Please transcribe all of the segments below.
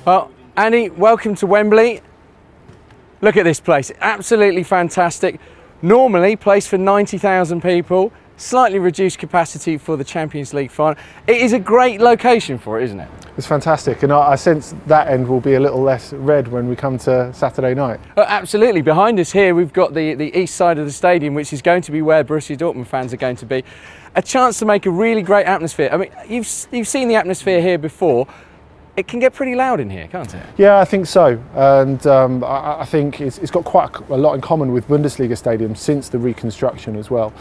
Well, Andy, welcome to Wembley. Look at this place, absolutely fantastic. Normally placed for 90,000 people, slightly reduced capacity for the Champions League final. It is a great location for it, isn't it? It's fantastic, and I sense that end will be a little less red when we come to Saturday night. Oh, absolutely. Behind us here we've got the east side of the stadium, which is going to be where Borussia Dortmund fans are going to be. A chance to make a really great atmosphere. I mean, you've seen the atmosphere here before. It can get pretty loud in here, can't it? Yeah, I think so, and I think it's got quite a lot in common with Bundesliga stadiums since the reconstruction as well,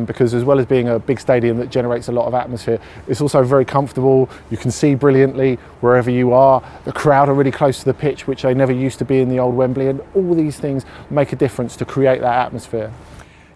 because as well as being a big stadium that generates a lot of atmosphere, it's also very comfortable. You can see brilliantly wherever you are. The crowd are really close to the pitch, which they never used to be in the old Wembley, and all these things make a difference to create that atmosphere.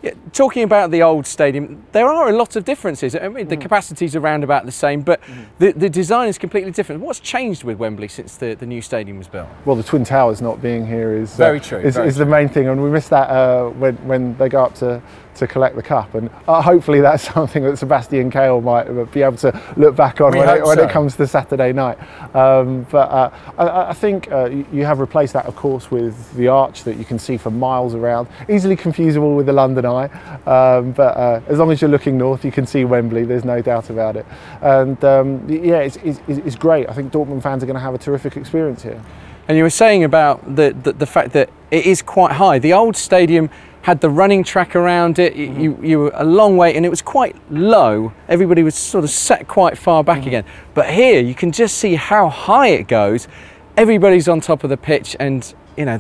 Yeah, talking about the old stadium, there are a lot of differences. I mean, the capacity's around about the same, but the design is completely different. What's changed with Wembley since the new stadium was built? Well, the Twin Towers not being here is very true. Is the main thing, and we miss that when they go up to collect the cup, and hopefully that's something that Sebastian Kehl might be able to look back on when it comes to Saturday night. But I think you have replaced that, of course, with the arch that you can see for miles around, easily confusable with the London eye, but as long as you're looking north you can see Wembley, there's no doubt about it. And yeah, it's great. I think Dortmund fans are going to have a terrific experience here. And you were saying about the fact that it is quite high. The old stadium had the running track around it, you were a long way, and it was quite low. Everybody was sort of set quite far back again. But here you can just see how high it goes. Everybody's on top of the pitch, and you know,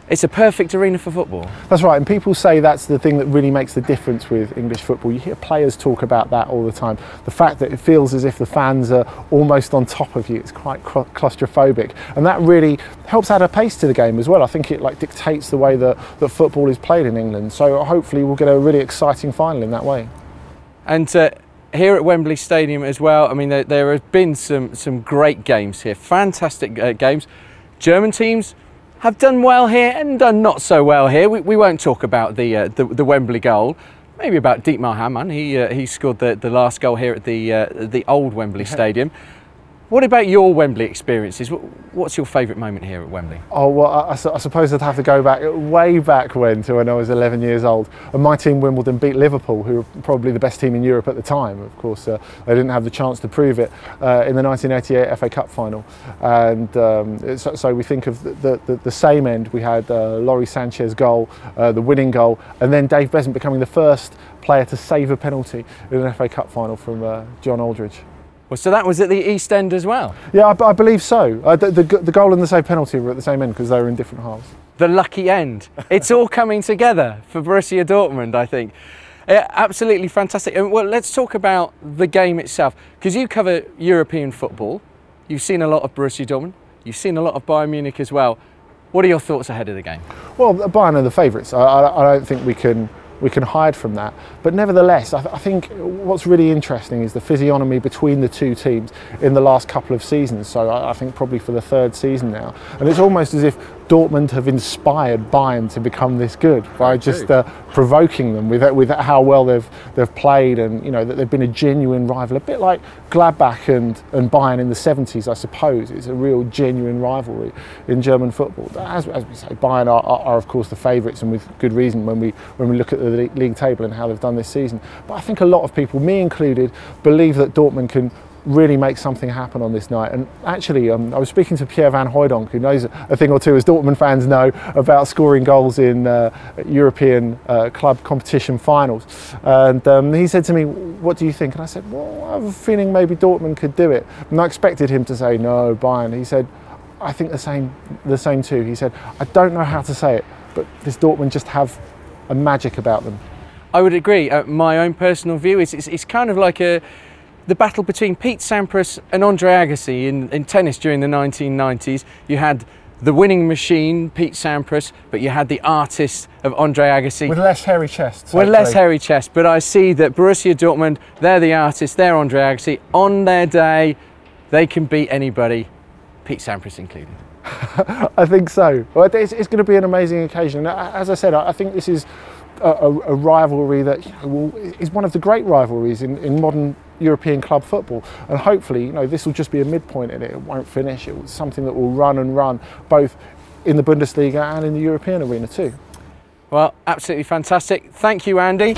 it's a perfect arena for football. That's right, and people say that's the thing that really makes the difference with English football. You hear players talk about that all the time. The fact that it feels as if the fans are almost on top of you, it's quite claustrophobic. And that really helps add a pace to the game as well. I think it dictates the way that football is played in England. So hopefully we'll get a really exciting final in that way. And here at Wembley Stadium as well, I mean, there have been some great games here, fantastic games. German teams have done well here and done not so well here. We won't talk about the Wembley goal. Maybe about Dietmar Hamann. He scored the last goal here at the old Wembley Stadium. What about your Wembley experiences? What's your favourite moment here at Wembley? Oh, well, I suppose I'd have to go back, way back when I was 11 years old. And my team, Wimbledon, beat Liverpool, who were probably the best team in Europe at the time. Of course, they didn't have the chance to prove it in the 1988 FA Cup final. And so we think of the same end. We had Lawrie Sanchez goal, the winning goal, and then Dave Besant becoming the first player to save a penalty in an FA Cup final from John Aldridge. Well, so that was at the East End as well? Yeah, I believe so. The goal and the save penalty were at the same end because they were in different halves. The lucky end. It's all coming together for Borussia Dortmund, I think. Yeah, absolutely fantastic. And well, let's talk about the game itself, because you cover European football. You've seen a lot of Borussia Dortmund. You've seen a lot of Bayern Munich as well. What are your thoughts ahead of the game? Well, Bayern are the favourites. I don't think we can hide from that, but nevertheless I think what's really interesting is the physiognomy between the two teams in the last couple of seasons. So I think probably for the third season now, and it's almost as if Dortmund have inspired Bayern to become this good by just provoking them with how well they've played, and you know that they've been a genuine rival, a bit like Gladbach and Bayern in the 70s. I suppose it's a real genuine rivalry in German football. As we say, Bayern are of course the favourites, and with good reason when we look at the league table and how they've done this season. But I think a lot of people, me included, believe that Dortmund can really make something happen on this night. And actually, I was speaking to Pierre van Hooijdonk, who knows a thing or two, as Dortmund fans know, about scoring goals in European club competition finals. And he said to me, "What do you think?" And I said, "Well, I have a feeling maybe Dortmund could do it." And I expected him to say, "No, Bayern." He said, "I think the same too." He said, "I don't know how to say it, but this Dortmund just have a magic about them." I would agree. My own personal view is it's kind of like the battle between Pete Sampras and Andre Agassi in tennis during the 1990s. You had the winning machine, Pete Sampras, but you had the artist of Andre Agassi. With less hairy chests. With less hairy chest, but I see that Borussia Dortmund, they're the artist, they're Andre Agassi. On their day, they can beat anybody, Pete Sampras included. I think so. Well, it's going to be an amazing occasion. As I said, I think this is a rivalry that, you know, is one of the great rivalries in modern European club football, and hopefully, you know, this will just be a midpoint in it. It won't finish. It's something that will run and run, both in the Bundesliga and in the European arena too. Well, absolutely fantastic. Thank you, Andy.